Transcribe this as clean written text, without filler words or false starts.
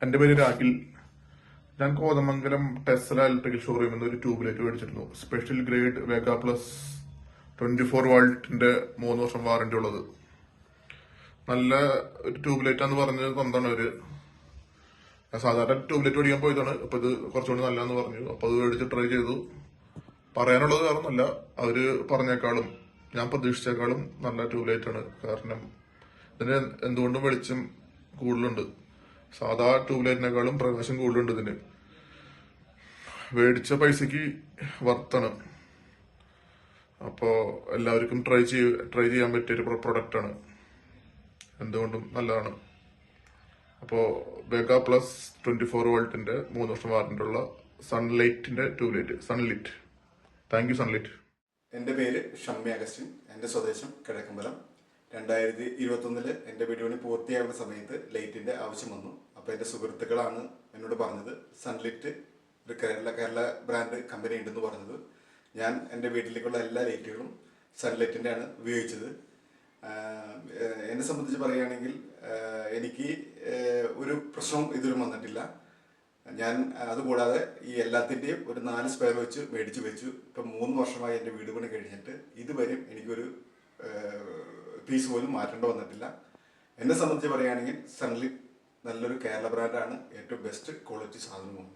എൻ്റെ പേര് രാഹിൽ. ഞാൻ കോതമംഗലം ടെസ്ല ഇലക്ട്രിക്കൽ ഷോറൂമിൽ നിന്ന് ഒരു ട്യൂബ്ലൈറ്റ് മേടിച്ചിരുന്നു. സ്പെഷ്യൽ ഗ്രേഡ് വേഗ പ്ലസ് 24 വോൾട്ടിന്റെ 3 വർഷം വാറന്റി ഉള്ളത്. നല്ല ഒരു ട്യൂബ്ലൈറ്റ് ആണെന്ന് പറഞ്ഞ് തന്നാണ് അവര്. ഞാൻ സാധാരണ ട്യൂബ്ലൈറ്റ് മേടിക്കാൻ പോയതാണ്. അപ്പൊ ഇത് കുറച്ചുകൂടി നല്ലതെന്ന് പറഞ്ഞു. അപ്പൊ അത് മേടിച്ച് ട്രൈ ചെയ്തു. പറയാനുള്ളത് വേറെ ഒന്നല്ല, അവര് പറഞ്ഞേക്കാളും ഞാൻ പ്രതീക്ഷിച്ചേക്കാളും നല്ല ട്യൂബ്ലൈറ്റ് ആണ്. കാരണം ഇതിന് എന്തുകൊണ്ടും വെളിച്ചം കൂടുതലുണ്ട്. സാധാ ട്യൂബ്ലൈറ്റിനേക്കാളും പ്രകാശം കൂടുതലുണ്ട് ഇതിന്. മേടിച്ച പൈസക്ക് വർത്താണ്. അപ്പോൾ എല്ലാവർക്കും ട്രൈ ചെയ്യാൻ പറ്റിയൊരു പ്രൊഡക്റ്റാണ്. എന്തുകൊണ്ടും നല്ലതാണ്. അപ്പോൾ വേഗ പ്ലസ് 24 വോൾട്ടിന്റെ 3 വർഷം വാറന്റി ഉള്ള സൺലൈറ്റിന്റെ tubelight. Sunlit. Thank you Sunlight. എൻ്റെ പേര് ഷമ്മി അഗസ്റ്റിൻ. എൻ്റെ സ്വദേശം കിഴക്കമ്പലം. 2021 എൻ്റെ വീഡിയോണി പൂർത്തിയാകുന്ന സമയത്ത് ലൈറ്റിൻ്റെ ആവശ്യം വന്നു. അപ്പോൾ എൻ്റെ സുഹൃത്തുക്കളാണ് എന്നോട് പറഞ്ഞത് സൺലിറ്റ് ഒരു കേരള ബ്രാൻഡ് കമ്പനി ഉണ്ടെന്ന് പറഞ്ഞത്. ഞാൻ എൻ്റെ വീട്ടിലേക്കുള്ള എല്ലാ ലൈറ്റുകളും സൺലൈറ്റിൻ്റെ ആണ് ഉപയോഗിച്ചത്. എന്നെ സംബന്ധിച്ച് പറയുകയാണെങ്കിൽ എനിക്ക് ഒരു പ്രശ്നവും ഇതുവരും വന്നിട്ടില്ല. ഞാൻ അതുകൂടാതെ ഈ എല്ലാത്തിൻ്റെയും ഒരു 4 സ്പെയർ വെച്ച് മേടിച്ച് വെച്ചു. ഇപ്പം 3 വർഷമായി എൻ്റെ വീട് പണി കഴിഞ്ഞിട്ട് ഇതുവരെയും എനിക്കൊരു പീസ് പോലും മാറ്റേണ്ട വന്നിട്ടില്ല. എന്നെ സംബന്ധിച്ച് പറയുകയാണെങ്കിൽ സൺലിറ്റ് നല്ലൊരു കേരള ബ്രാൻഡാണ്. ഏറ്റവും ബെസ്റ്റ് ക്വാളിറ്റി സാധനമാണ്.